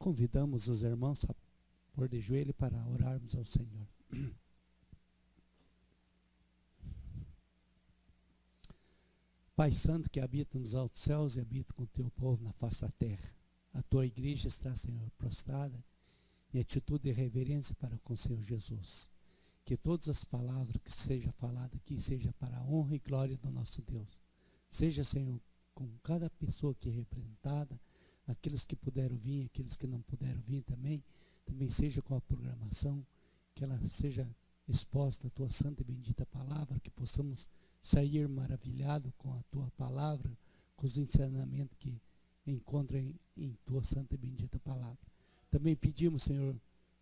Convidamos os irmãos a pôr de joelho para orarmos ao Senhor. Pai Santo, que habita nos altos céus e habita com o teu povo na face da terra, a tua igreja está, Senhor, prostrada em atitude de reverência para com o Senhor Jesus. Que todas as palavras que seja falada aqui seja para a honra e glória do nosso Deus. Seja, Senhor, com cada pessoa que é representada, aqueles que puderam vir, aqueles que não puderam vir também seja com a programação, que ela seja exposta à tua santa e bendita palavra, que possamos sair maravilhado com a tua palavra, com os ensinamentos que encontram em tua santa e bendita palavra. Também pedimos, Senhor,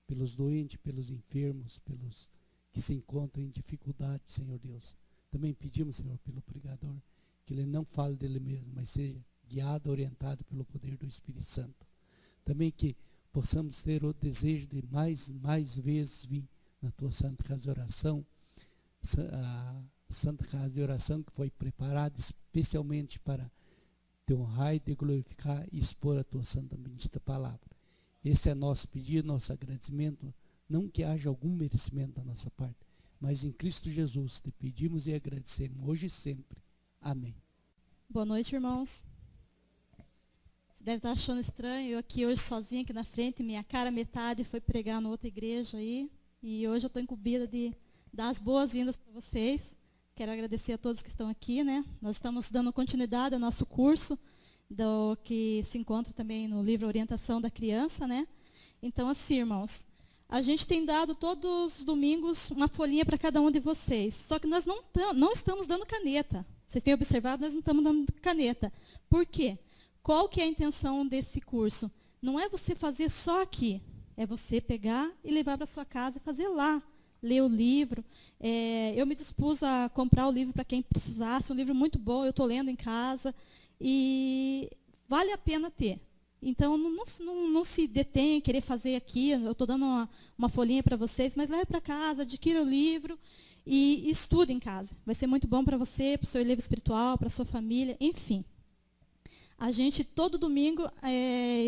pelos doentes, pelos enfermos, pelos que se encontram em dificuldade, Senhor Deus. Também pedimos, Senhor, pelo pregador, que ele não fale dele mesmo, mas seja guiado, orientado pelo poder do Espírito Santo. Também que possamos ter o desejo de mais vezes vir na tua santa casa de oração, a santa casa de oração que foi preparada especialmente para te honrar e te glorificar e expor a tua santa e bendita palavra. Esse é nosso pedido, nosso agradecimento, não que haja algum merecimento da nossa parte, mas em Cristo Jesus te pedimos e agradecemos hoje e sempre. Amém. Boa noite, irmãos. Você deve estar achando estranho, eu aqui hoje sozinha aqui na frente, minha cara metade foi pregar na outra igreja aí, e hoje eu estou incumbida de dar as boas-vindas para vocês. Quero agradecer a todos que estão aqui, né? Nós estamos dando continuidade ao nosso curso, do que se encontra também no livro Orientação da Criança, né? Então, assim, irmãos, a gente tem dado todos os domingos uma folhinha para cada um de vocês, só que nós não estamos dando caneta. Vocês têm observado, nós não estamos dando caneta. Por quê? Qual que é a intenção desse curso? Não é você fazer só aqui, é você pegar e levar para sua casa e fazer lá. Ler o livro. Eu me dispus a comprar o livro para quem precisasse, um livro muito bom, eu estou lendo em casa, e vale a pena ter. Então, não se detenha em querer fazer aqui, eu estou dando uma folhinha para vocês, mas leve para casa, adquira o livro e estude em casa. Vai ser muito bom para você, para o seu livro espiritual, para a sua família, enfim. A gente, todo domingo,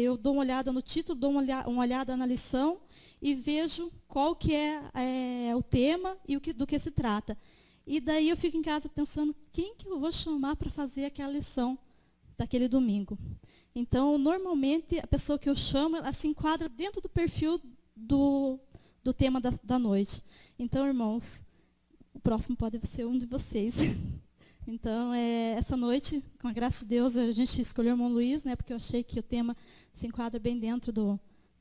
eu dou uma olhada no título, dou uma olhada na lição e vejo qual que é o tema e do que se trata. E daí eu fico em casa pensando, quem que eu vou chamar para fazer aquela lição daquele domingo? Então, normalmente, a pessoa que eu chamo, ela se enquadra dentro do perfil do tema da noite. Então, irmãos, o próximo pode ser um de vocês. Então, essa noite, com a graça de Deus, a gente escolheu o irmão Luiz, né, porque eu achei que o tema se enquadra bem dentro do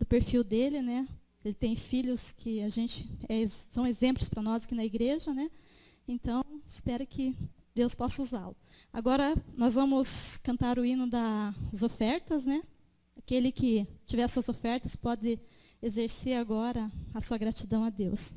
perfil dele, né? Ele tem filhos que são exemplos para nós aqui na igreja, né? Então, espero que Deus possa usá-lo. Agora, nós vamos cantar o hino das ofertas, né? Aquele que tiver suas ofertas pode exercer agora a sua gratidão a Deus.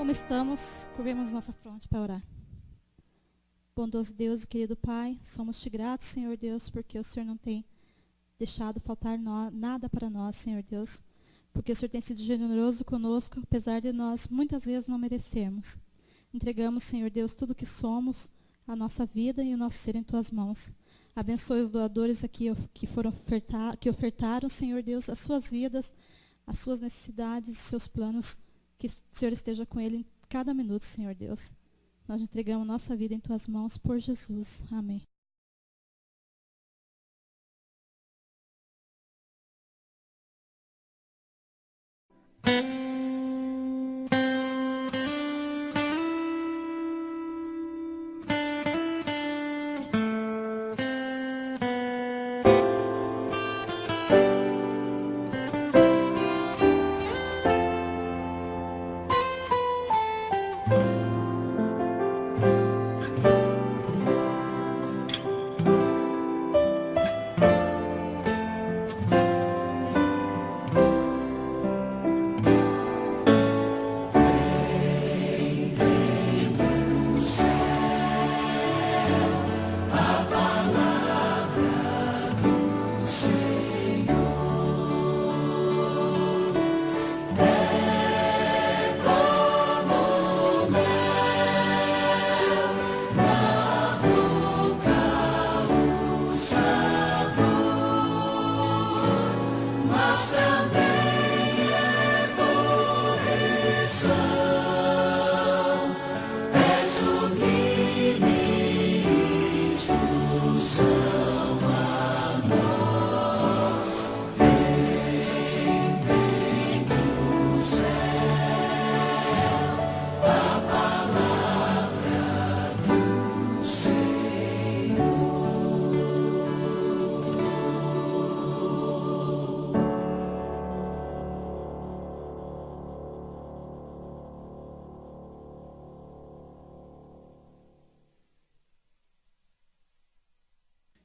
Como estamos, curvemos nossa fronte para orar. Bondoso Deus e querido Pai, somos-te gratos, Senhor Deus, porque o Senhor não tem deixado faltar nada para nós, Senhor Deus. Porque o Senhor tem sido generoso conosco, apesar de nós muitas vezes não merecermos. Entregamos, Senhor Deus, tudo que somos, a nossa vida e o nosso ser em Tuas mãos. Abençoe os doadores aqui que ofertaram, Senhor Deus, as suas vidas, as suas necessidades, os seus planos. Que o Senhor esteja com ele em cada minuto, Senhor Deus. Nós entregamos nossa vida em Tuas mãos por Jesus. Amém.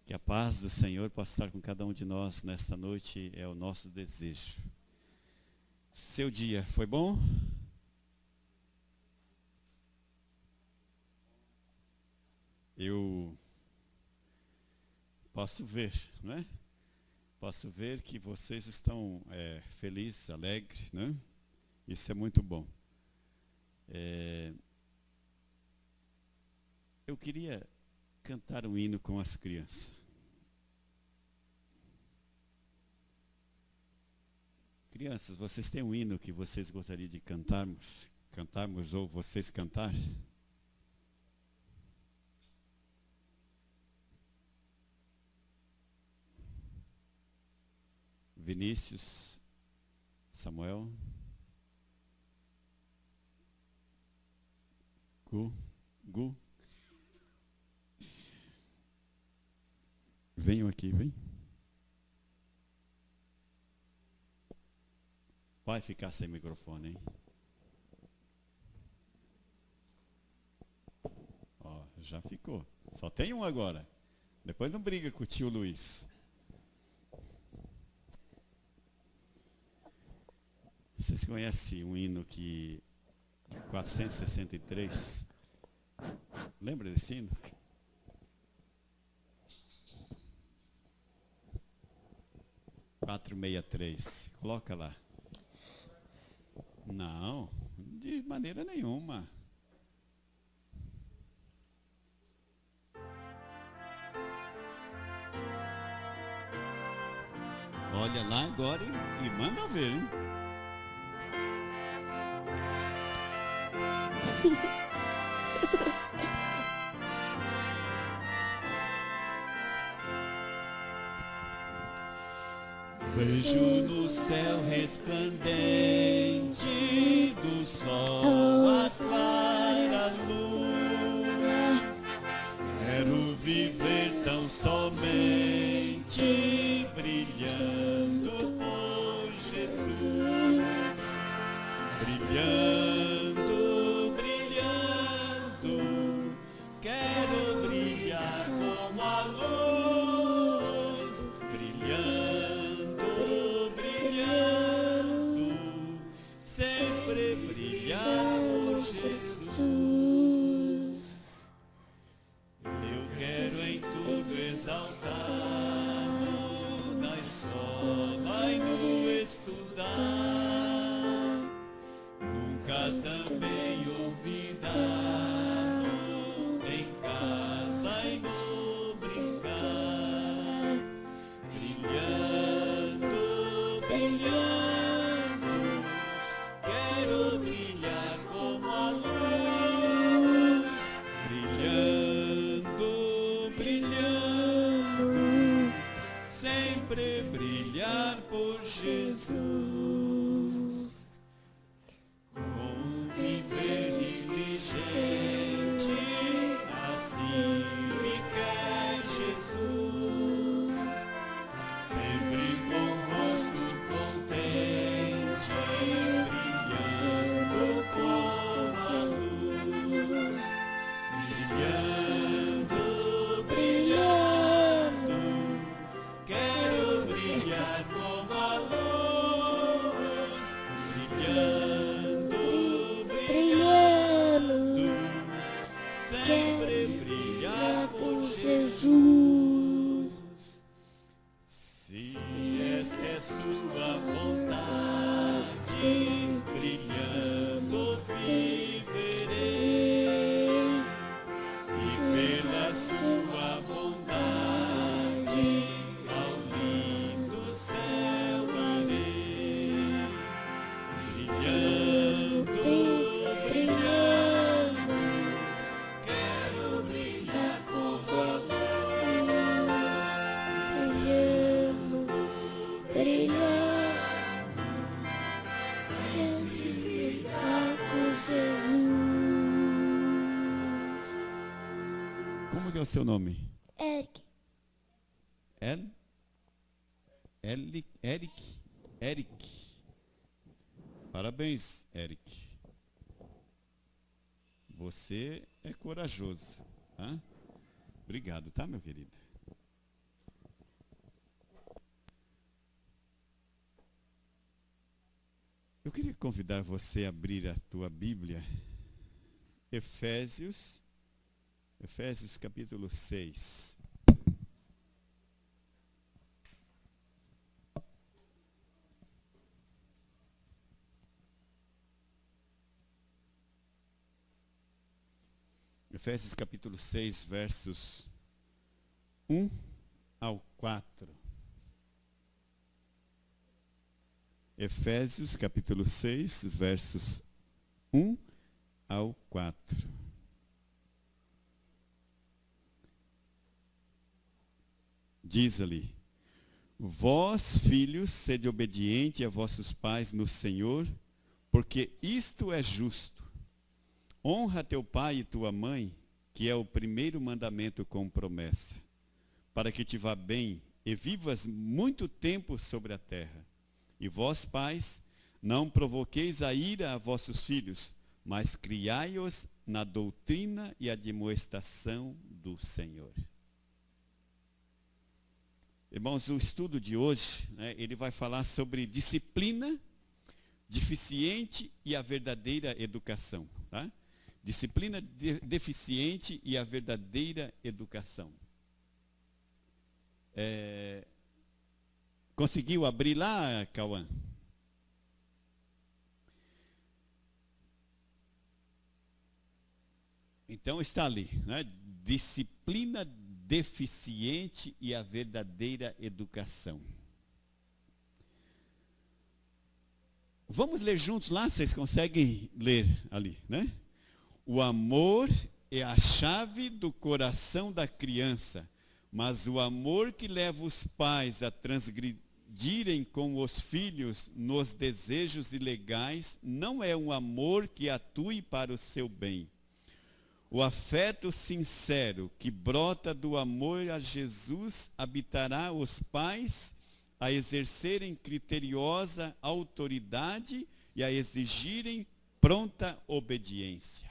Que a paz do Senhor possa estar com cada um de nós nesta noite, é o nosso desejo. Seu dia foi bom? Eu posso ver, não é? Posso ver que vocês estão felizes, alegres, né? Isso é muito bom. Eu queria cantar um hino com as crianças. Crianças, vocês têm um hino que vocês gostariam de cantarmos ou vocês cantar? Vinícius, Samuel, Gu, venham aqui, vem. Vai ficar sem microfone, hein? Ó, já ficou. Só tem um agora. Depois não briga com o tio Luiz. Vocês conhecem um hino que 463? Lembra desse hino? (463). Coloca lá. Não, de maneira nenhuma. Olha lá agora e manda ver, hein? Vejo no céu resplandente do sol a clara luz. Quero viver tão somente brilhando por Jesus. Brilhando, brilhando, quero brilhar como a luz. Brilhando, brilhando, sempre brilhar. sempre brilhar por Jesus. Se esta é sua vontade, brilhando viverei, e pela sua bondade ao lindo céu irei, brilhando, brilhando, quero brilhar com sua luz, Brilhando, brilhando, sempre brilhar por Jesus. Como que é o seu nome? Eric, Eric. Parabéns, Eric. Você é corajoso. Tá? Obrigado, tá, meu querido? Eu queria convidar você a abrir a tua Bíblia. Efésios capítulo 6. Efésios capítulo 6, versos 1 ao 4. Efésios capítulo 6, versos 1 ao 4. Diz ali: Vós, filhos, sede obediente a vossos pais no Senhor, porque isto é justo. Honra teu pai e tua mãe, que é o primeiro mandamento com promessa, para que te vá bem e vivas muito tempo sobre a terra. E vós, pais, não provoqueis a ira a vossos filhos, mas criai-os na doutrina e admoestação do Senhor. Irmãos, o estudo de hoje, ele vai falar sobre disciplina deficiente e a verdadeira educação. Tá? Disciplina deficiente e a verdadeira educação. Conseguiu abrir lá, Cauã? Então está ali, né? Disciplina deficiente e a verdadeira educação. Vamos ler juntos lá, vocês conseguem ler ali, né? O amor é a chave do coração da criança, mas o amor que leva os pais a transgredirem com os filhos nos desejos ilegais não é um amor que atue para o seu bem. O afeto sincero que brota do amor a Jesus habitará os pais a exercerem criteriosa autoridade e a exigirem pronta obediência.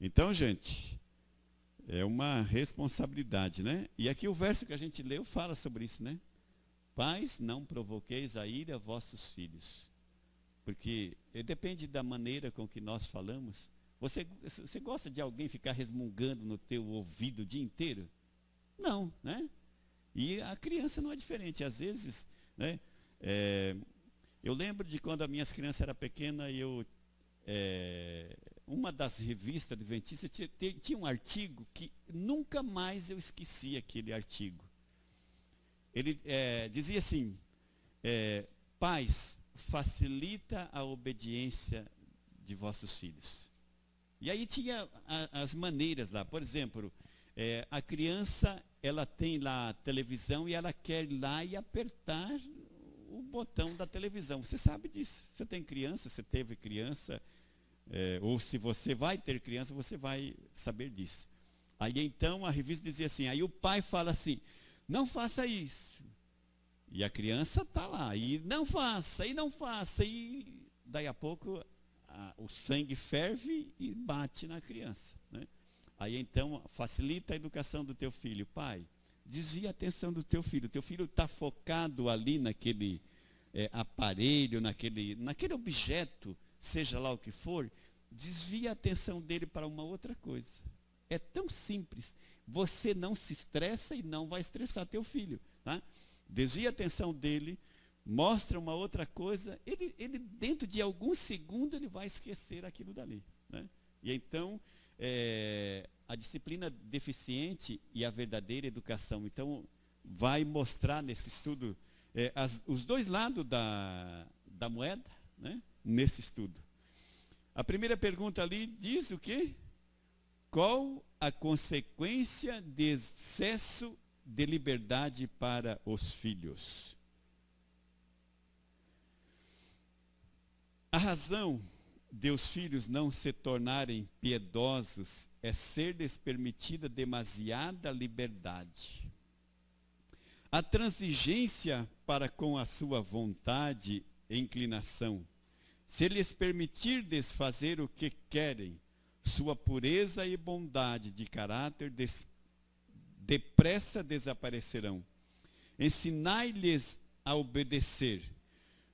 Então, gente, é uma responsabilidade, né? E aqui o verso que a gente leu fala sobre isso, né? Pais, não provoqueis a ira a vossos filhos. Porque depende da maneira com que nós falamos. Você gosta de alguém ficar resmungando no teu ouvido o dia inteiro? Não, né? E a criança não é diferente. Às vezes, né? Eu lembro de quando as minhas crianças eram pequenas, uma das revistas adventistas tinha um artigo que nunca mais eu esqueci aquele artigo. Ele dizia assim, pais, facilita a obediência de vossos filhos. E aí tinha as maneiras lá. Por exemplo, a criança, ela tem lá a televisão e ela quer ir lá e apertar o botão da televisão. Você sabe disso. Você tem criança, você teve criança, ou se você vai ter criança, você vai saber disso. Aí então a revista dizia assim, aí o pai fala assim, não faça isso. E a criança está lá, e não faça, e daí a pouco o sangue ferve e bate na criança, né? Aí então facilita a educação do teu filho. Pai, desvia a atenção do teu filho está focado ali naquele aparelho, naquele objeto, seja lá o que for, desvia a atenção dele para uma outra coisa. É tão simples. Você não se estressa e não vai estressar teu filho. Tá? Desvia a atenção dele, mostra uma outra coisa, ele dentro de alguns segundos ele vai esquecer aquilo dali. Né? E então, a disciplina deficiente e a verdadeira educação. Então, vai mostrar nesse estudo os dois lados da moeda, né? Nesse estudo. A primeira pergunta ali diz o quê? Qual a consequência de excesso de liberdade para os filhos? A razão de os filhos não se tornarem piedosos é ser-lhes permitida demasiada liberdade. A transigência para com a sua vontade e inclinação, se lhes permitir desfazer o que querem, sua pureza e bondade de caráter depressa desaparecerão. Ensinai-lhes a obedecer.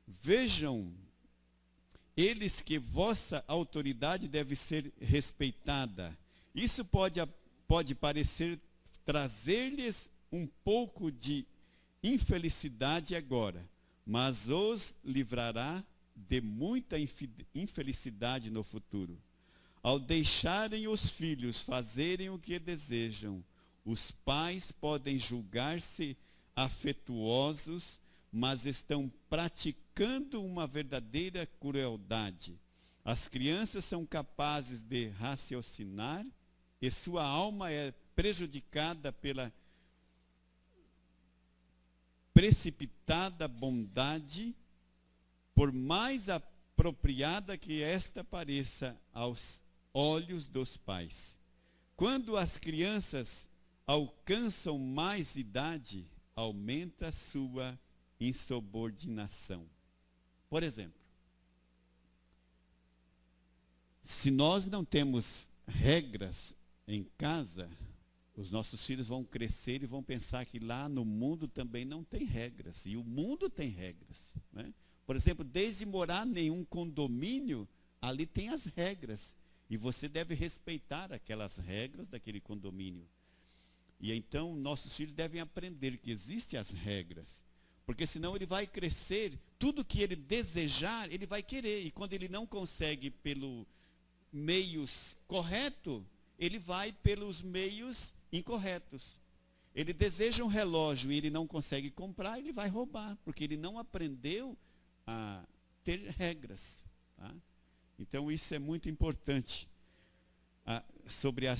Vejam eles que vossa autoridade deve ser respeitada. Isso pode parecer trazer-lhes um pouco de infelicidade agora, mas os livrará de muita infelicidade no futuro. Ao deixarem os filhos fazerem o que desejam, os pais podem julgar-se afetuosos, mas estão praticando uma verdadeira crueldade. As crianças são capazes de raciocinar e sua alma é prejudicada pela precipitada bondade, por mais apropriada que esta pareça aos olhos dos pais. Quando as crianças alcançam mais idade, aumenta sua insubordinação. Por exemplo, se nós não temos regras em casa, os nossos filhos vão crescer e vão pensar que lá no mundo também não tem regras. E o mundo tem regras. Né? Por exemplo, desde morar em um condomínio, ali tem as regras. E você deve respeitar aquelas regras daquele condomínio. E então, nossos filhos devem aprender que existem as regras. Porque senão ele vai crescer, tudo que ele desejar, ele vai querer. E quando ele não consegue pelos meios corretos, ele vai pelos meios incorretos. Ele deseja um relógio e ele não consegue comprar, ele vai roubar, porque ele não aprendeu a ter regras. Tá? Então isso é muito importante. Sobre a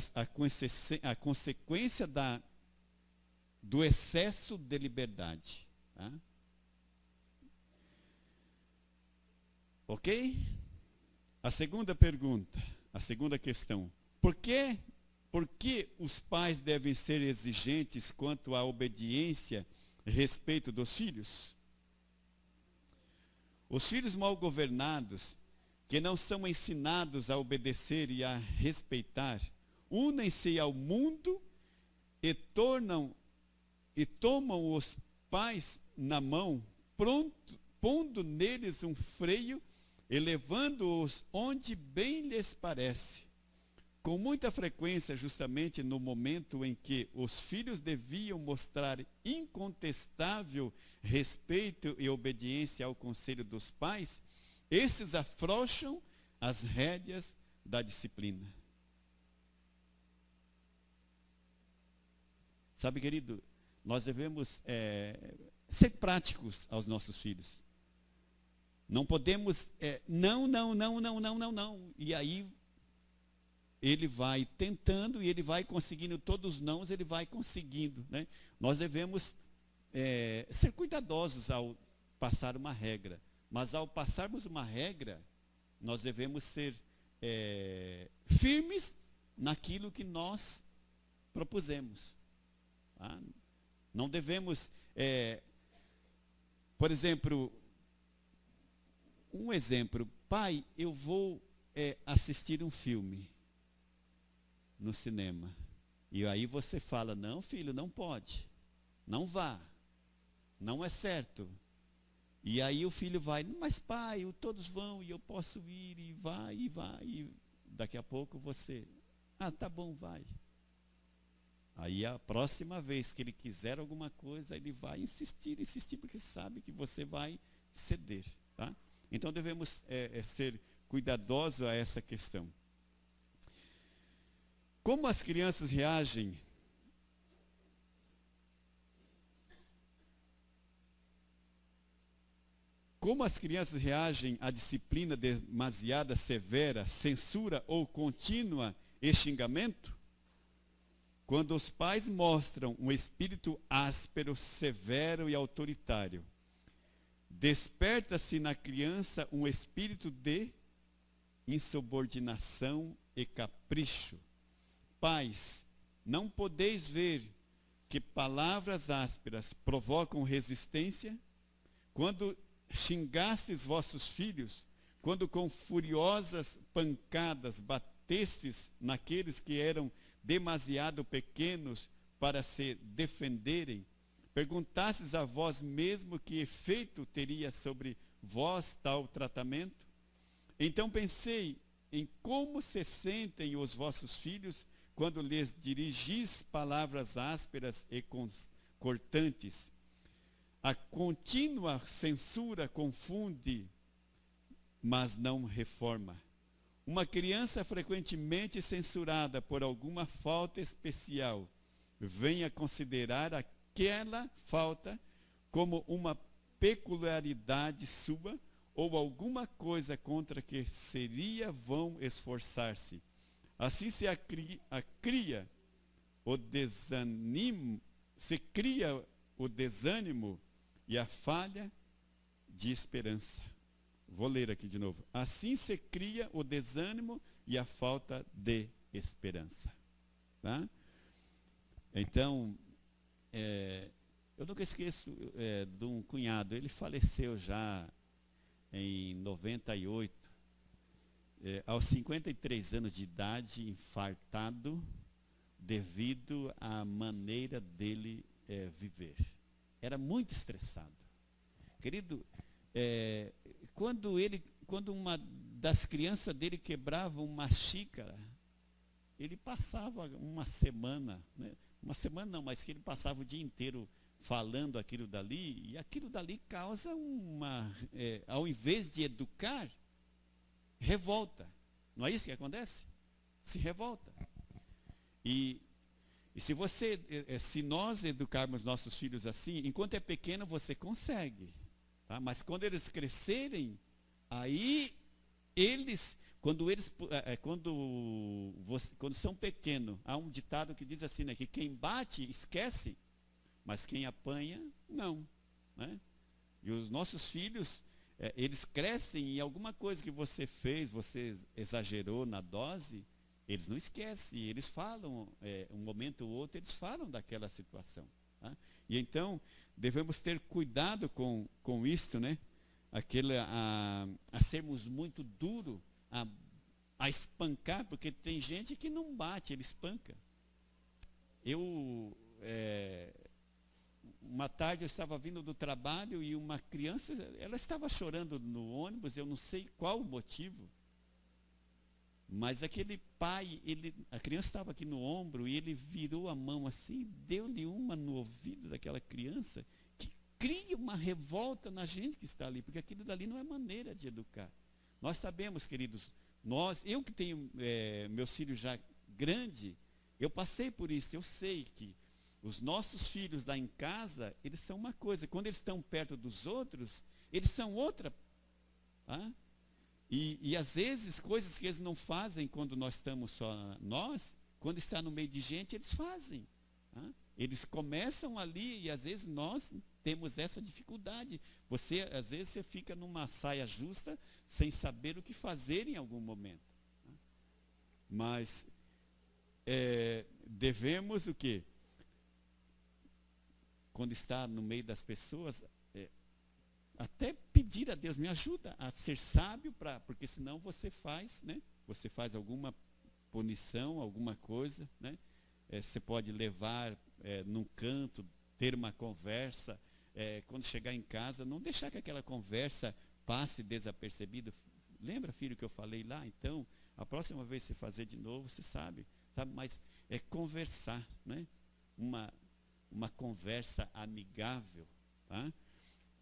consequência do excesso de liberdade. Tá? Ok? A segunda pergunta, a segunda questão. Por que os pais devem ser exigentes quanto à obediência e respeito dos filhos? Os filhos mal governados, que não são ensinados a obedecer e a respeitar, unem-se ao mundo e tomam os pais na mão, pondo neles um freio e levando-os onde bem lhes parece. Com muita frequência, justamente no momento em que os filhos deviam mostrar incontestável respeito e obediência ao conselho dos pais, esses afrouxam as rédeas da disciplina. Sabe, querido, nós devemos ser práticos aos nossos filhos. Não podemos, não. E aí, ele vai tentando e ele vai conseguindo todos os nãos, ele vai conseguindo. Né? Nós devemos ser cuidadosos ao passar uma regra. Mas ao passarmos uma regra, nós devemos ser firmes naquilo que nós propusemos. Tá? Não devemos, por exemplo, um exemplo, pai, eu vou assistir um filme no cinema. E aí você fala, não filho, não pode, não vá, não é certo. E aí o filho vai, mas pai, todos vão e eu posso ir, e vai, daqui a pouco você, tá bom, vai. Aí a próxima vez que ele quiser alguma coisa, ele vai insistir, porque sabe que você vai ceder. Tá? Então devemos ser cuidadosos a essa questão. Como as crianças reagem? Como as crianças reagem à disciplina demasiada severa, censura ou contínua e xingamento? Quando os pais mostram um espírito áspero, severo e autoritário, desperta-se na criança um espírito de insubordinação e capricho. Pais, não podeis ver que palavras ásperas provocam resistência? Quando xingastes vossos filhos, quando com furiosas pancadas batestes naqueles que eram demasiado pequenos para se defenderem, perguntastes a vós mesmo que efeito teria sobre vós tal tratamento? Então pensei em como se sentem os vossos filhos quando lhes dirigis palavras ásperas e cortantes. A contínua censura confunde, mas não reforma. Uma criança frequentemente censurada por alguma falta especial venha considerar aquela falta como uma peculiaridade sua ou alguma coisa contra que seria vão esforçar-se. Assim se cria o desânimo e a falha de esperança. Vou ler aqui de novo. Assim se cria o desânimo e a falta de esperança. Tá? Então, eu nunca esqueço de um cunhado. Ele faleceu já em 98, aos 53 anos de idade, infartado, devido à maneira dele viver. Era muito estressado. Querido, quando uma das crianças dele quebrava uma xícara, ele passava uma semana, né? Uma semana não, mas que ele passava o dia inteiro falando aquilo dali, e aquilo dali causa ao invés de educar, revolta. Não é isso que acontece? Se revolta. E se nós educarmos nossos filhos assim, enquanto é pequeno você consegue. Tá? Mas quando eles crescerem, aí quando são pequenos, há um ditado que diz assim, né, que quem bate esquece, mas quem apanha, não. Né? E os nossos filhos, eles crescem e alguma coisa que você fez, você exagerou na dose, eles não esquecem, eles falam, um momento ou outro, eles falam daquela situação. Tá? E então, devemos ter cuidado com isto, né? A sermos muito duros, a espancar, porque tem gente que não bate, ele espanca. Uma tarde eu estava vindo do trabalho e uma criança, ela estava chorando no ônibus, eu não sei qual o motivo, mas aquele pai, a criança estava aqui no ombro e ele virou a mão assim, deu-lhe uma no ouvido daquela criança, que cria uma revolta na gente que está ali, porque aquilo dali não é maneira de educar. Nós sabemos, queridos, eu que tenho meus filhos já grandes, eu passei por isso, eu sei que os nossos filhos lá em casa, eles são uma coisa, quando eles estão perto dos outros, eles são outra. Tá? E às vezes, coisas que eles não fazem quando nós estamos só nós, quando está no meio de gente, eles fazem. Tá? Eles começam ali e às vezes nós temos essa dificuldade. Às vezes você fica numa saia justa sem saber o que fazer em algum momento. Tá? Mas devemos o quê? Quando está no meio das pessoas, até pedir a Deus, me ajuda a ser sábio, porque senão você faz, né? Você faz alguma punição, alguma coisa, né? Você pode levar num canto, ter uma conversa, quando chegar em casa, não deixar que aquela conversa passe desapercebida. Lembra, filho, que eu falei lá? Então, A próxima vez que você fazer de novo, você sabe, mas é conversar, né? Uma conversa amigável, tá?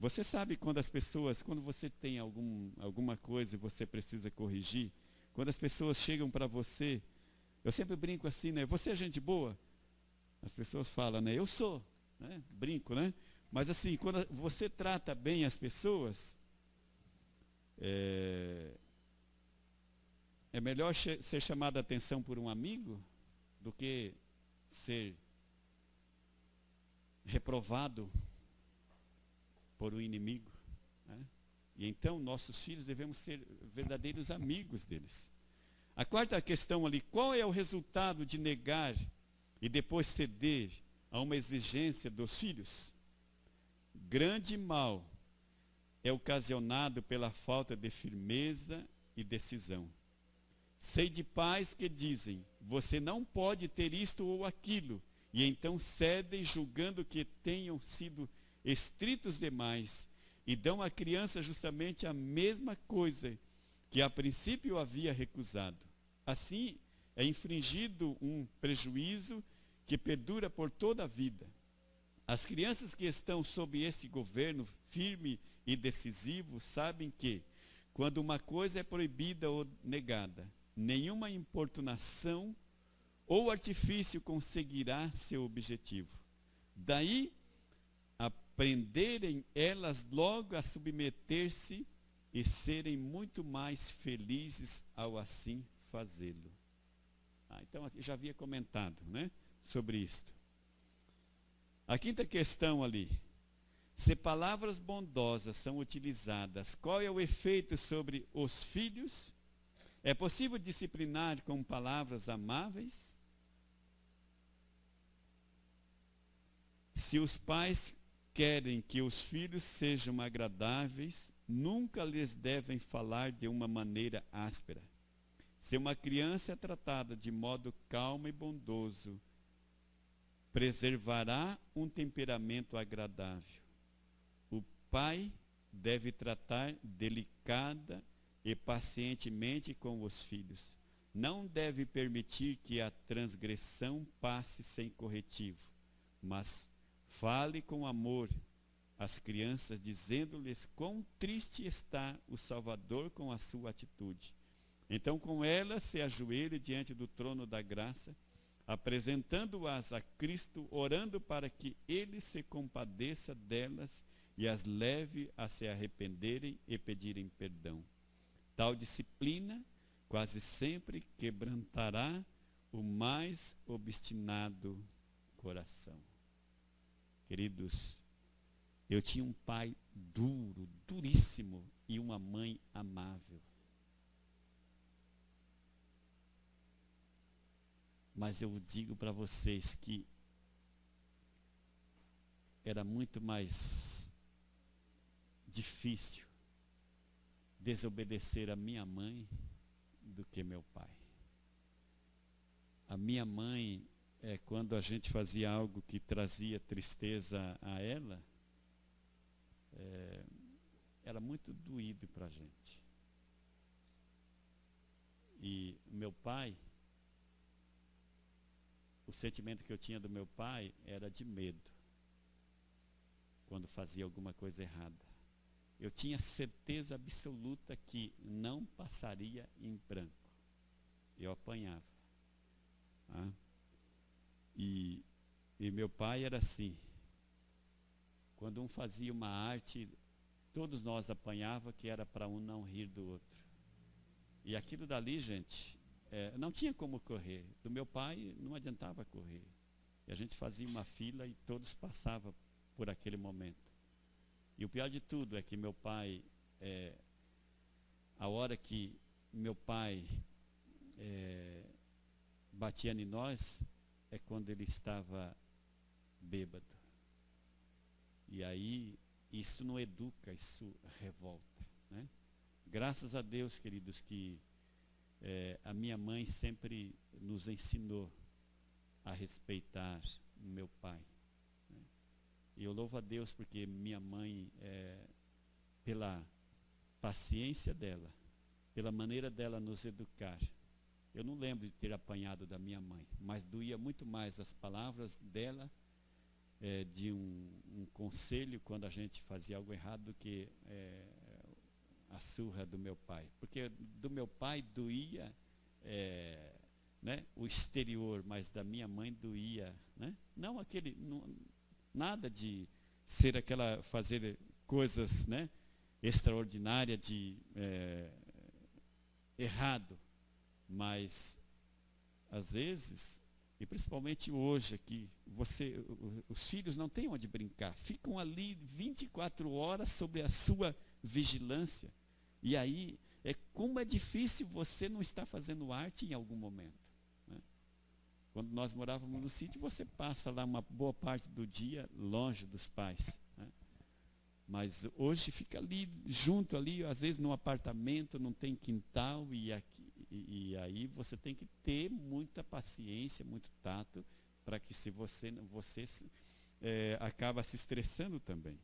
Você sabe quando você tem alguma coisa e você precisa corrigir, quando as pessoas chegam para você, eu sempre brinco assim, né? Você é gente boa? As pessoas falam, né? Eu sou, né? Brinco, né? Mas assim, quando você trata bem as pessoas, é melhor ser chamado a atenção por um amigo do que ser reprovado por um inimigo, né? E então nossos filhos devemos ser verdadeiros amigos deles. A quarta questão ali, qual é o resultado de negar e depois ceder a uma exigência dos filhos? Grande mal é ocasionado pela falta de firmeza e decisão. Sei de pais que dizem, você não pode ter isto ou aquilo, e então cedem julgando que tenham sido estritos demais, e dão à criança justamente a mesma coisa que a princípio havia recusado. Assim, é infringido um prejuízo que perdura por toda a vida. As crianças que estão sob esse governo firme e decisivo sabem que, quando uma coisa é proibida ou negada, nenhuma importunação ou artifício conseguirá seu objetivo. Daí, aprenderem elas logo a submeter-se e serem muito mais felizes ao assim fazê-lo. Então, aqui já havia comentado, né, sobre isto. A quinta questão ali. Se palavras bondosas são utilizadas, qual é o efeito sobre os filhos? É possível disciplinar com palavras amáveis? Se os pais querem que os filhos sejam agradáveis, nunca lhes devem falar de uma maneira áspera. Se uma criança é tratada de modo calmo e bondoso, preservará um temperamento agradável. O pai deve tratar delicada e pacientemente com os filhos. Não deve permitir que a transgressão passe sem corretivo, mas fale com amor às crianças, dizendo-lhes quão triste está o Salvador com a sua atitude. Então, com elas, se ajoelhe diante do trono da graça, apresentando-as a Cristo, orando para que Ele se compadeça delas e as leve a se arrependerem e pedirem perdão. Tal disciplina quase sempre quebrantará o mais obstinado coração. Queridos, eu tinha um pai duro, duríssimo, e uma mãe amável. Mas eu digo para vocês que era muito mais difícil desobedecer a minha mãe do que meu pai. A minha mãe, quando a gente fazia algo que trazia tristeza a ela, era muito doído para a gente. E meu pai, o sentimento que eu tinha do meu pai era de medo, quando fazia alguma coisa errada. Eu tinha certeza absoluta que não passaria em branco. Eu apanhava. Tá? E meu pai era assim. Quando um fazia uma arte, todos nós apanhava, que era para um não rir do outro. E aquilo dali, gente, não tinha como correr. Do meu pai não adiantava correr. E a gente fazia uma fila e todos passavam por aquele momento. E o pior de tudo é que meu pai, a hora que meu pai batia em nós, é quando ele estava bêbado. E aí, isso não educa, isso revolta, né? Graças a Deus, queridos, que a minha mãe sempre nos ensinou a respeitar meu pai. Né? E eu louvo a Deus porque minha mãe, pela paciência dela, pela maneira dela nos educar, eu não lembro de ter apanhado da minha mãe, mas doía muito mais as palavras dela, de um conselho quando a gente fazia algo errado, do que a surra do meu pai. Porque do meu pai doía o exterior, mas da minha mãe doía, né? Não aquele, nada de ser fazer coisas, né, extraordinárias, de errado, mas às vezes, e principalmente hoje aqui, os filhos não têm onde brincar, ficam ali 24 horas sobre a sua vigilância, e aí como é difícil você não estar fazendo arte em algum momento, né? Quando nós morávamos no sítio, você passa lá uma boa parte do dia longe dos pais, né? Mas hoje fica ali, junto ali, às vezes num apartamento, não tem quintal, e aí você tem que ter muita paciência, muito tato, para que se você acaba se estressando também.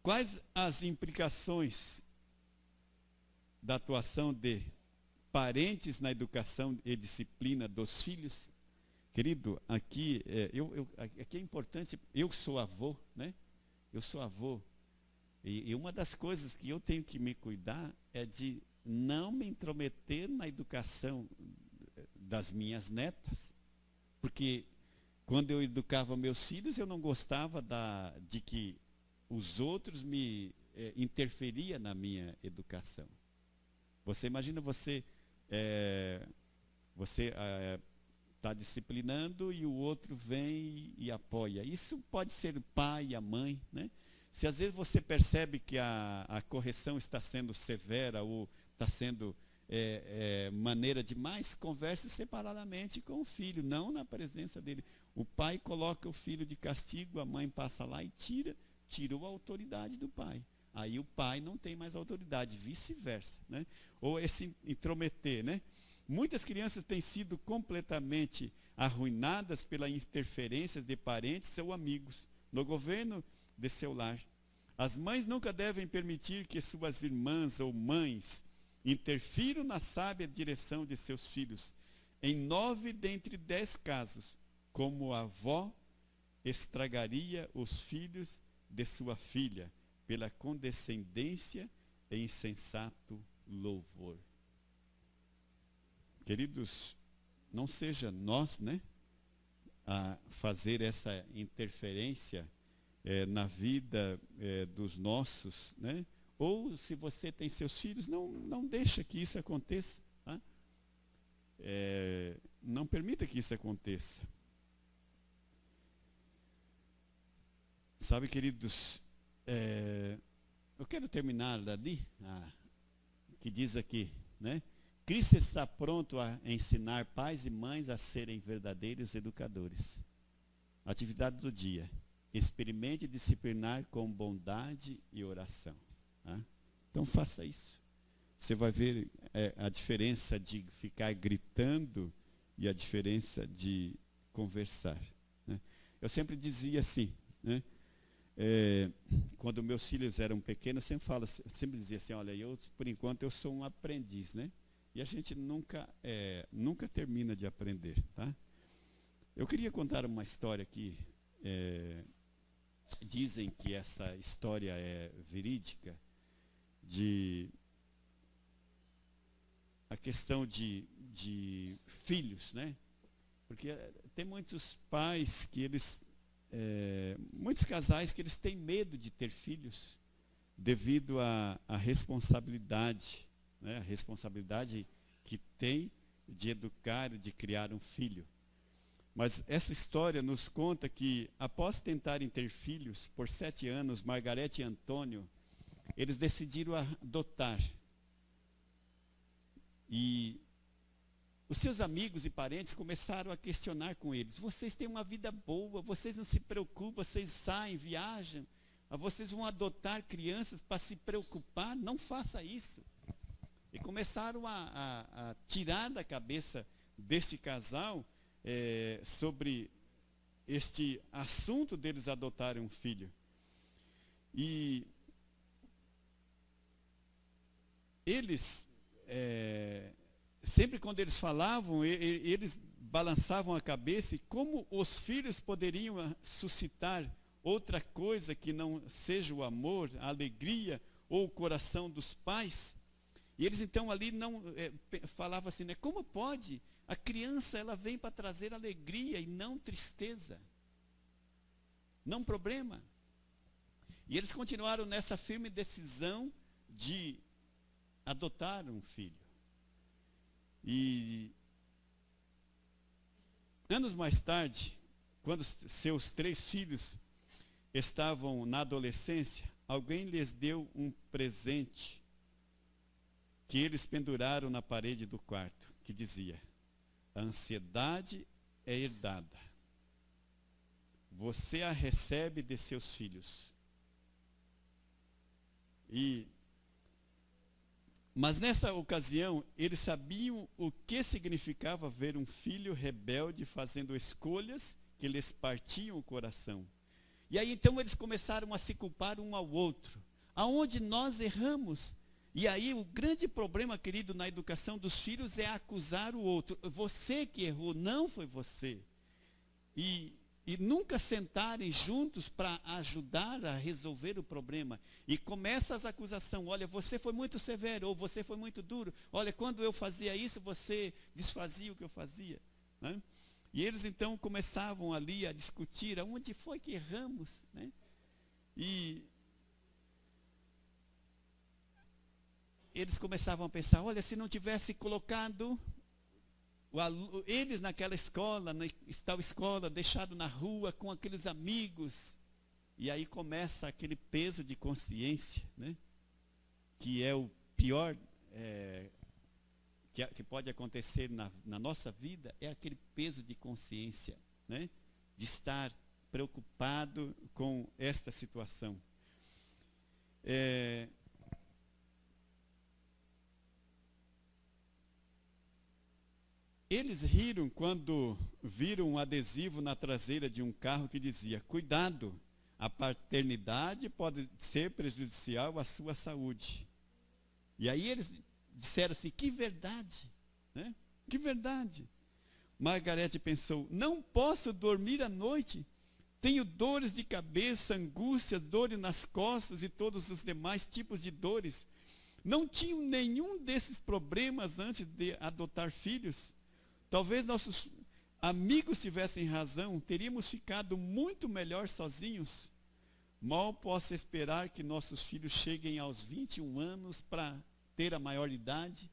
Quais as implicações da atuação de parentes na educação e disciplina dos filhos? Querido, aqui é importante, eu sou avô, né? Eu sou avô, e uma das coisas que eu tenho que me cuidar é de não me intrometer na educação das minhas netas, porque quando eu educava meus filhos, eu não gostava de que os outros me interferiam na minha educação. Você imagina, você está disciplinando e o outro vem e apoia. Isso pode ser o pai e a mãe, né? Se às vezes você percebe que a correção está sendo severa ou está sendo maneira demais, converse separadamente com o filho, não na presença dele. O pai coloca o filho de castigo, a mãe passa lá e tirou a autoridade do pai. Aí o pai não tem mais autoridade, vice-versa, né? Ou esse intrometer, né? Muitas crianças têm sido completamente arruinadas pelas interferências de parentes ou amigos no governo de seu lar. As mães nunca devem permitir que suas irmãs ou mães interfiram na sábia direção de seus filhos. Em 9 dentre 10 casos, como a avó estragaria os filhos de sua filha pela condescendência e insensato louvor. Queridos, não seja nós, né, a fazer essa interferência na vida dos nossos, né? Ou se você tem seus filhos, não deixa que isso aconteça, tá? Não permita que isso aconteça. Sabe, queridos, eu quero terminar dali, que diz aqui, né? Cristo está pronto a ensinar pais e mães a serem verdadeiros educadores. Atividade do dia. Experimente disciplinar com bondade e oração. Tá? Então faça isso. Você vai ver a diferença de ficar gritando e a diferença de conversar, né? Eu sempre dizia assim, né? Quando meus filhos eram pequenos, eu sempre dizia assim, olha, por enquanto eu sou um aprendiz, né? E a gente nunca termina de aprender, tá? Eu queria contar uma história aqui. Dizem que essa história é verídica, a questão de filhos, né? Porque tem muitos pais que muitos casais que eles têm medo de ter filhos devido à responsabilidade, né? A responsabilidade que tem de educar, de criar um filho. Mas essa história nos conta que, após tentarem ter filhos, por 7 anos, Margarete e Antônio, eles decidiram adotar. E os seus amigos e parentes começaram a questionar com eles: vocês têm uma vida boa, vocês não se preocupam, vocês saem, viajam, vocês vão adotar crianças para se preocupar? Não faça isso. E começaram a tirar da cabeça deste casal sobre este assunto deles adotarem um filho. E eles sempre quando eles falavam, eles balançavam a cabeça, e como os filhos poderiam suscitar outra coisa que não seja o amor, a alegria ou o coração dos pais. E eles então ali não falavam assim, né? Como pode? A criança, ela vem para trazer alegria e não tristeza, não problema. E eles continuaram nessa firme decisão de adotar um filho. E anos mais tarde, quando seus 3 filhos estavam na adolescência, alguém lhes deu um presente que eles penduraram na parede do quarto, que dizia: a ansiedade é herdada. Você a recebe de seus filhos. Mas nessa ocasião, eles sabiam o que significava ver um filho rebelde fazendo escolhas que lhes partiam o coração. E aí então eles começaram a se culpar um ao outro. Aonde nós erramos? E aí o grande problema, querido, na educação dos filhos é acusar o outro. Você que errou, não foi você. E nunca sentarem juntos para ajudar a resolver o problema. E começa as acusações. Olha, você foi muito severo, ou você foi muito duro. Olha, quando eu fazia isso, você desfazia o que eu fazia. Né? E eles então começavam ali a discutir aonde foi que erramos. Né? E eles começavam a pensar, olha, se não tivesse colocado eles naquela escola, tal escola, deixado na rua com aqueles amigos. E aí começa aquele peso de consciência, né? Que é o pior que pode acontecer na nossa vida, é aquele peso de consciência, né? De estar preocupado com esta situação. Eles riram quando viram um adesivo na traseira de um carro que dizia: cuidado, a paternidade pode ser prejudicial à sua saúde. E aí eles disseram assim, que verdade, né? Que verdade. Margarete pensou, não posso dormir à noite, tenho dores de cabeça, angústias, dores nas costas e todos os demais tipos de dores. Não tinham nenhum desses problemas antes de adotar filhos. Talvez nossos amigos tivessem razão, teríamos ficado muito melhor sozinhos. Mal posso esperar que nossos filhos cheguem aos 21 anos para ter a maioridade,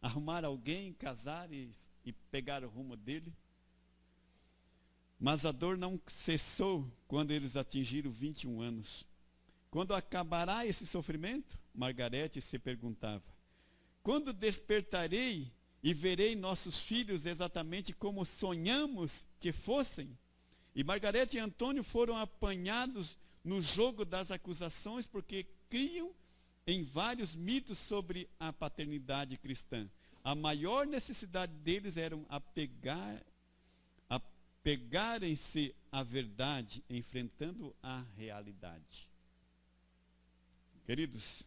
arrumar alguém, casar e pegar o rumo dele. Mas a dor não cessou quando eles atingiram 21 anos. Quando acabará esse sofrimento? Margarete se perguntava. Quando despertarei e verei nossos filhos exatamente como sonhamos que fossem? E Margarete e Antônio foram apanhados no jogo das acusações porque criam em vários mitos sobre a paternidade cristã. A maior necessidade deles era apegarem-se à verdade, enfrentando a realidade. Queridos,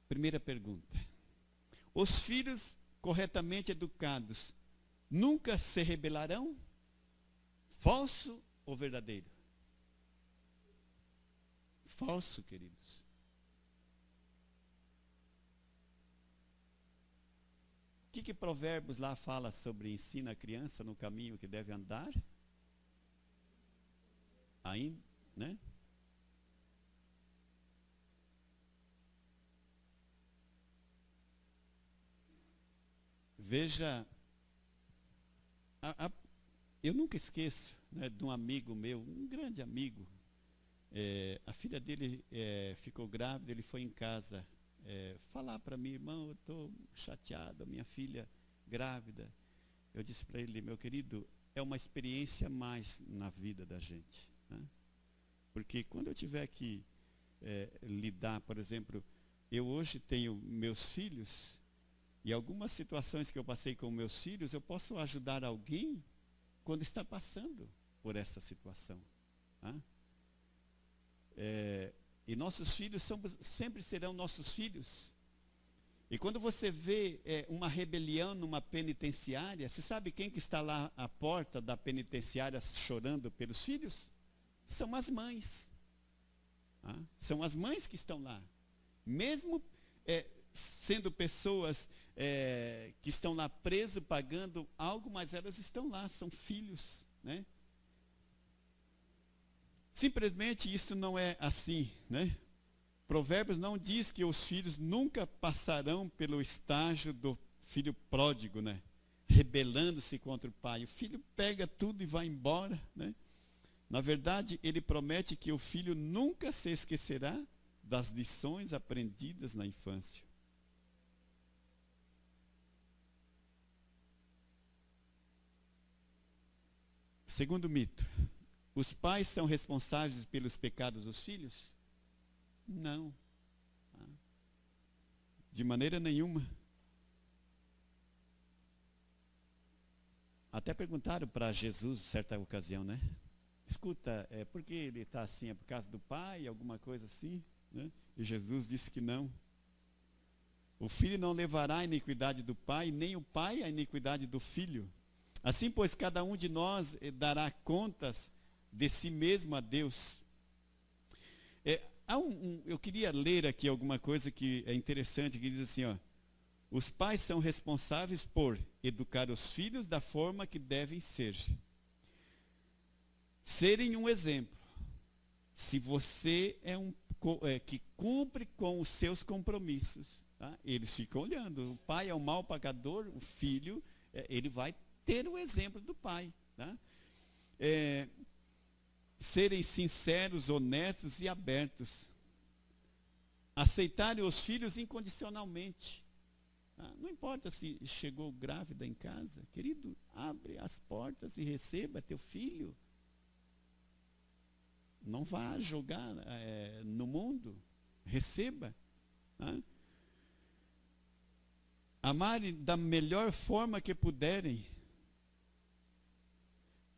primeira pergunta. Os filhos corretamente educados nunca se rebelarão? Falso ou verdadeiro? Falso, queridos. O que Provérbios lá fala sobre ensina a criança no caminho que deve andar? Ainda, né? Veja, eu nunca esqueço, né, de um amigo meu, um grande amigo. A filha dele ficou grávida, ele foi em casa falar para mim, irmão, eu estou chateado, a minha filha grávida. Eu disse para ele, meu querido, é uma experiência a mais na vida da gente. Né? Porque quando eu tiver que lidar, por exemplo, eu hoje tenho meus filhos, e algumas situações que eu passei com meus filhos, eu posso ajudar alguém quando está passando por essa situação. Tá? E nossos filhos sempre serão nossos filhos. E quando você vê uma rebelião numa penitenciária, você sabe quem que está lá à porta da penitenciária chorando pelos filhos? São as mães. São as mães que estão lá. Mesmo sendo pessoas que estão lá presas, pagando algo, mas elas estão lá, são filhos, né? Simplesmente isso não é assim, né? Provérbios não diz que os filhos nunca passarão pelo estágio do filho pródigo, né? Rebelando-se contra o pai. O filho pega tudo e vai embora, né? Na verdade, ele promete que o filho nunca se esquecerá das lições aprendidas na infância. Segundo mito, os pais são responsáveis pelos pecados dos filhos? Não. De maneira nenhuma. Até perguntaram para Jesus, certa ocasião, né? Escuta, por que ele está assim? É por causa do pai, alguma coisa assim? Né? E Jesus disse que não. O filho não levará a iniquidade do pai, nem o pai a iniquidade do filho. Assim, pois, cada um de nós dará contas de si mesmo a Deus. Eu queria ler aqui alguma coisa que é interessante, que diz assim, os pais são responsáveis por educar os filhos da forma que devem ser. Serem um exemplo. Se você que cumpre com os seus compromissos, tá? Eles ficam olhando. O pai é um mau pagador, o filho, ele vai ter o exemplo do pai. Tá? Serem sinceros, honestos e abertos. Aceitarem os filhos incondicionalmente. Não importa se chegou grávida em casa, querido, abre as portas e receba teu filho. Não vá jogar no mundo, receba. Amarem da melhor forma que puderem.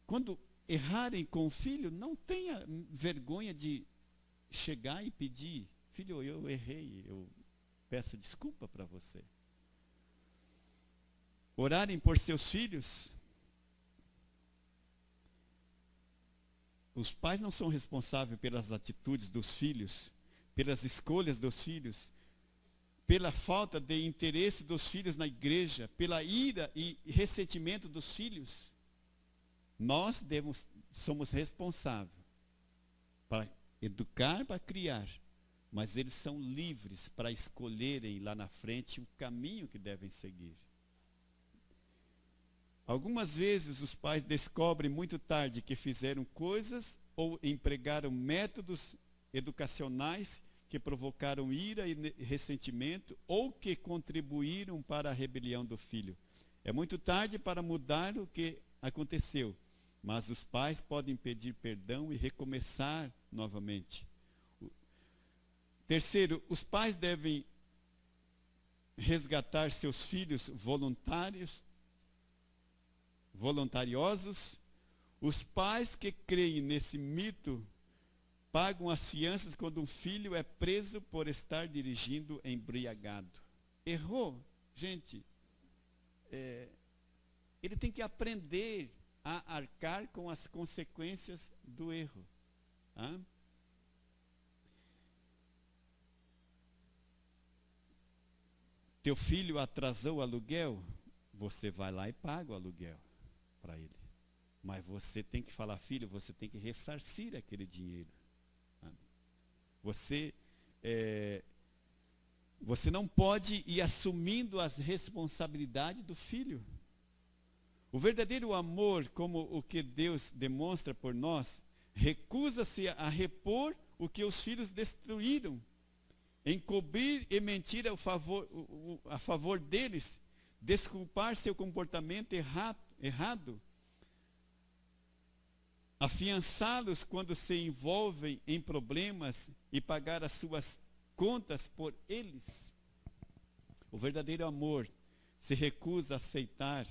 Quando errarem com o filho, não tenha vergonha de chegar e pedir, filho, eu errei, eu peço desculpa para você. Orarem por seus filhos. Os pais não são responsáveis pelas atitudes dos filhos, pelas escolhas dos filhos, pela falta de interesse dos filhos na igreja, pela ira e ressentimento dos filhos. Nós somos responsáveis para educar, para criar, mas eles são livres para escolherem lá na frente o caminho que devem seguir. Algumas vezes os pais descobrem muito tarde que fizeram coisas ou empregaram métodos educacionais que provocaram ira e ressentimento ou que contribuíram para a rebelião do filho. É muito tarde para mudar o que aconteceu, mas os pais podem pedir perdão e recomeçar novamente. Terceiro, os pais devem resgatar seus filhos voluntariosos. Os pais que creem nesse mito pagam as fianças quando um filho é preso por estar dirigindo embriagado. Errou, gente. Ele tem que aprender a arcar com as consequências do erro. Teu filho atrasou o aluguel, você vai lá e paga o aluguel para ele. Mas você tem que falar, filho, você tem que ressarcir aquele dinheiro. Você não pode ir assumindo as responsabilidades do filho. O verdadeiro amor, como o que Deus demonstra por nós, recusa-se a repor o que os filhos destruíram, encobrir e mentir a favor deles, desculpar seu comportamento errado, afiançá-los quando se envolvem em problemas e pagar as suas contas por eles. O verdadeiro amor se recusa a aceitar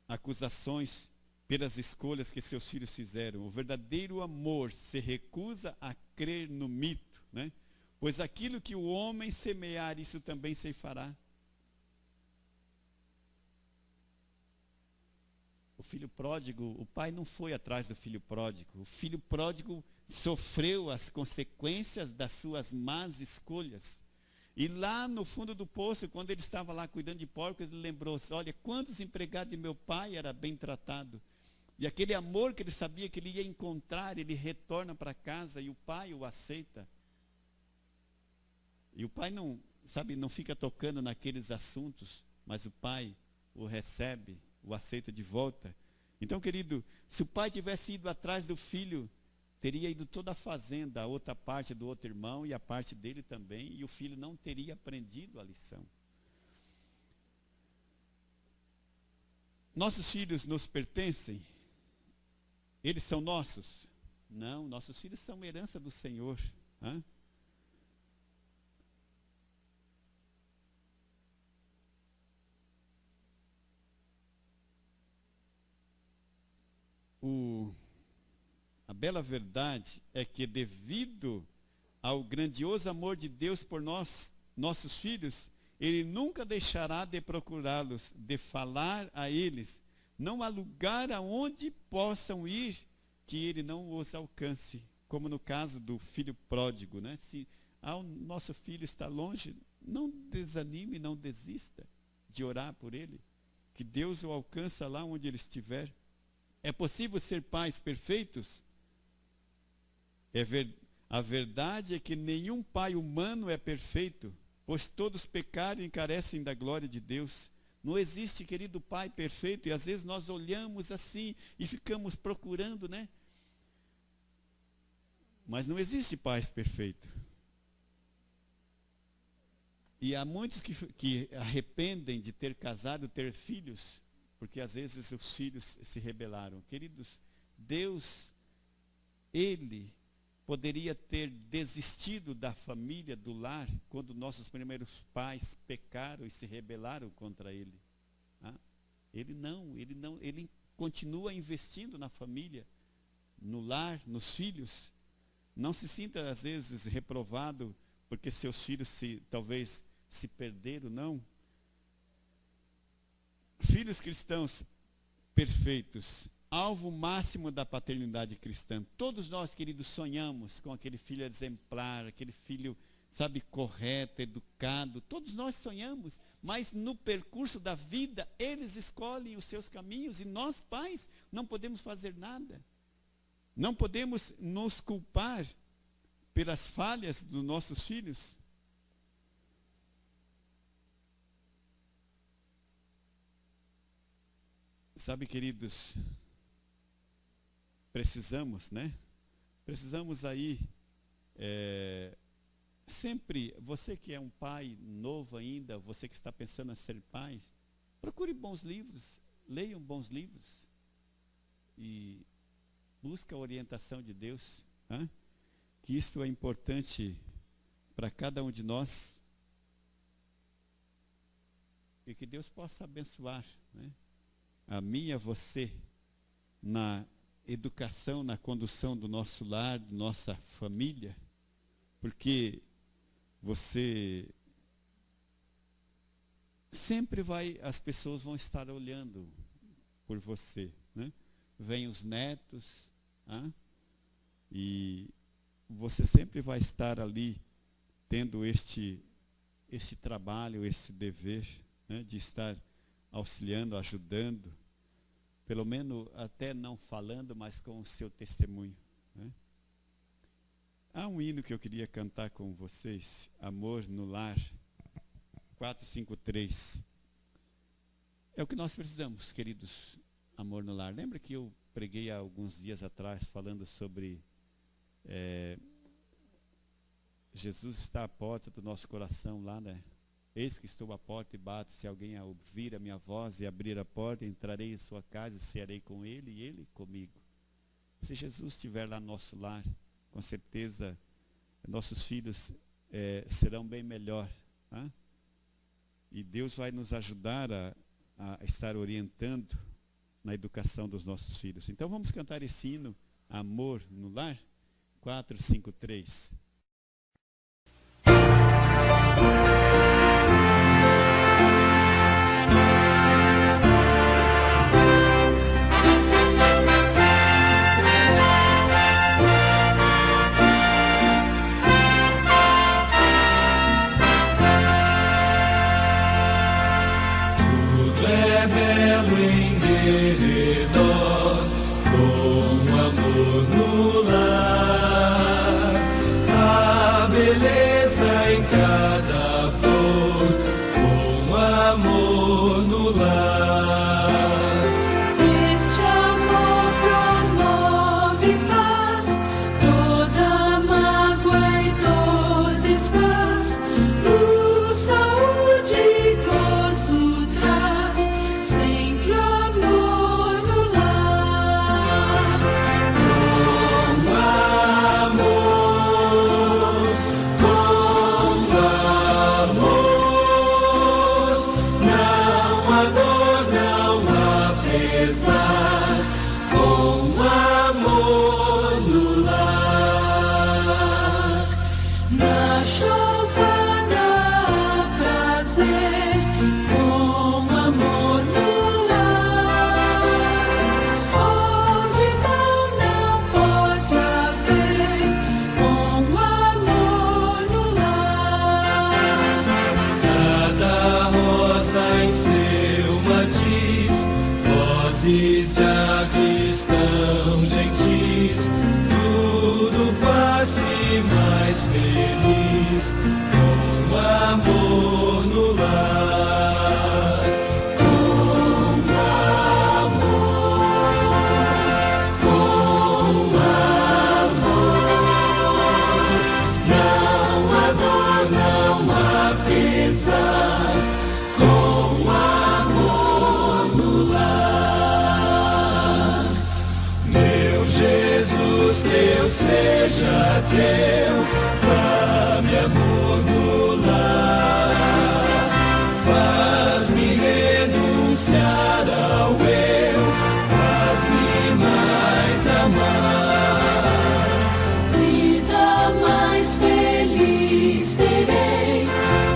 acusações pelas escolhas que seus filhos fizeram. O verdadeiro amor se recusa a crer no mito, né? Pois aquilo que o homem semear, isso também ceifará. O filho pródigo, o pai não foi atrás do filho pródigo. O filho pródigo sofreu as consequências das suas más escolhas. E lá no fundo do poço, quando ele estava lá cuidando de porcos, ele lembrou-se, olha, quantos empregados de meu pai era bem tratado. E aquele amor que ele sabia que ele ia encontrar, ele retorna para casa e o pai o aceita. E o pai não, sabe, não fica tocando naqueles assuntos, mas o pai o recebe, o aceita de volta. Então, querido, se o pai tivesse ido atrás do filho, teria ido toda a fazenda, a outra parte do outro irmão e a parte dele também, e o filho não teria aprendido a lição. Nossos filhos nos pertencem? Eles são nossos? Não, nossos filhos são herança do Senhor. Hã? A bela verdade é que, devido ao grandioso amor de Deus por nós, nossos filhos, Ele nunca deixará de procurá-los, de falar a eles. Não há lugar aonde possam ir que Ele não os alcance, como no caso do filho pródigo, né? Se o nosso filho está longe, não desanime, não desista de orar por ele, que Deus o alcança lá onde ele estiver. É possível ser pais perfeitos? A verdade é que nenhum pai humano é perfeito, pois todos pecaram e carecem da glória de Deus. Não existe, querido, pai perfeito, e às vezes nós olhamos assim e ficamos procurando, né? Mas não existe pais perfeitos. E há muitos que arrependem de ter casado, ter filhos, porque às vezes os filhos se rebelaram. Queridos, Deus, Ele poderia ter desistido da família, do lar, quando nossos primeiros pais pecaram e se rebelaram contra Ele. Ele continua investindo na família, no lar, nos filhos. Não se sinta, às vezes, reprovado, porque seus filhos talvez se perderam, não. Filhos cristãos perfeitos, alvo máximo da paternidade cristã. Todos nós, queridos, sonhamos com aquele filho exemplar, aquele filho, sabe, correto, educado. Todos nós sonhamos, mas no percurso da vida, eles escolhem os seus caminhos e nós, pais, não podemos fazer nada. Não podemos nos culpar pelas falhas dos nossos filhos. Sabe, queridos, precisamos, né? Precisamos aí, sempre, você que é um pai novo ainda, você que está pensando em ser pai, procure bons livros, leiam bons livros e busque a orientação de Deus, né? Que isso é importante para cada um de nós e que Deus possa abençoar, né? A mim e a você na educação, na condução do nosso lar, da nossa família, porque você sempre as pessoas vão estar olhando por você, né? Vêm os netos, e você sempre vai estar ali tendo este trabalho, esse dever, né, de estar auxiliando, ajudando, pelo menos até não falando, mas com o seu testemunho, né? Há um hino que eu queria cantar com vocês, Amor no Lar, 453. É o que nós precisamos, queridos, amor no lar. Lembra que eu preguei há alguns dias atrás falando sobre Jesus está à porta do nosso coração lá, né? Eis que estou à porta e bato, se alguém ouvir a minha voz e abrir a porta, entrarei em sua casa e cearei com ele e ele comigo. Se Jesus estiver lá no nosso lar, com certeza nossos filhos serão bem melhor, tá? E Deus vai nos ajudar a estar orientando na educação dos nossos filhos. Então vamos cantar esse hino, Amor no Lar, 453. Tudo é belo em derredor, com amor no lar. A beleza em cada flor, com amor no lar. Este amor promove paz, toda mágoa e dor desfaz. Luz, saúde e gozo traz, sempre amor no lar. Com amor, não há dor, não há pesar. Com amor no lar. Na choupana há prazer, com amor no lar. Onde mal não pode haver, com amor no lar. Cada rosa em seu matiz, vozes de aves tão gentis. Tudo faz-se mais feliz, com amor no lar. Com amor, não há dor, não há pesar. Com amor no lar. Meu Jesus, que eu seja teu, dá-me amor no lar. Faz-me renunciar ao eu, faz-me mais amar. Vida mais feliz terei,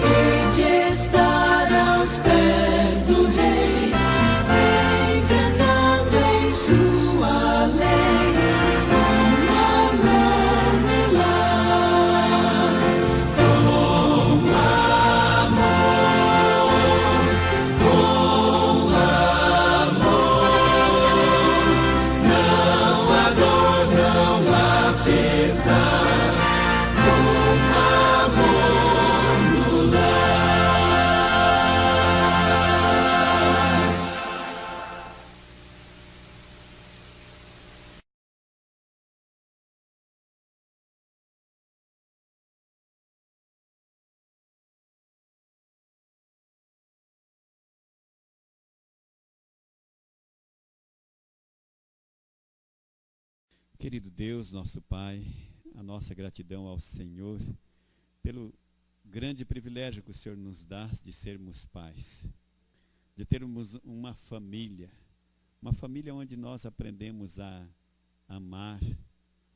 hei de estar aos pés do Rei, sempre andando em sua lei, com amor no lar. Com amor, não há dor, não há pesar. Com amor no lar. Querido Deus, nosso Pai, a nossa gratidão ao Senhor pelo grande privilégio que o Senhor nos dá de sermos pais, de termos uma família onde nós aprendemos a amar,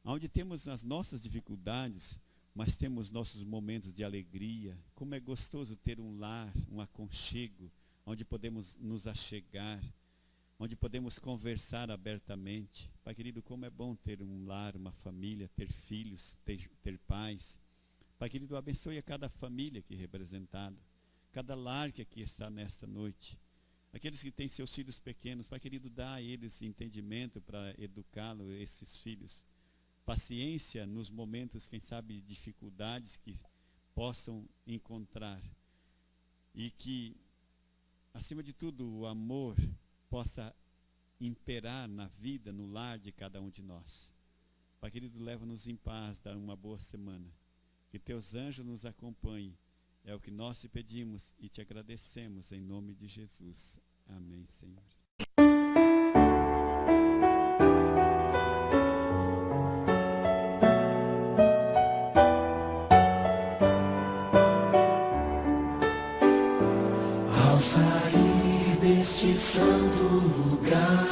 onde temos as nossas dificuldades, mas temos nossos momentos de alegria. Como é gostoso ter um lar, um aconchego, onde podemos nos achegar, onde podemos conversar abertamente. Pai querido, como é bom ter um lar, uma família, ter filhos, ter pais. Pai querido, abençoe a cada família aqui representada, cada lar que aqui está nesta noite. Aqueles que têm seus filhos pequenos, Pai querido, dá a eles entendimento para educá-los, esses filhos. Paciência nos momentos, quem sabe, de dificuldades que possam encontrar. E que, acima de tudo, o amor possa imperar na vida, no lar de cada um de nós. Pai querido, leva-nos em paz, dá uma boa semana. Que teus anjos nos acompanhem. É o que nós te pedimos e te agradecemos em nome de Jesus. Amém, Senhor. Ao sair deste santo lugar,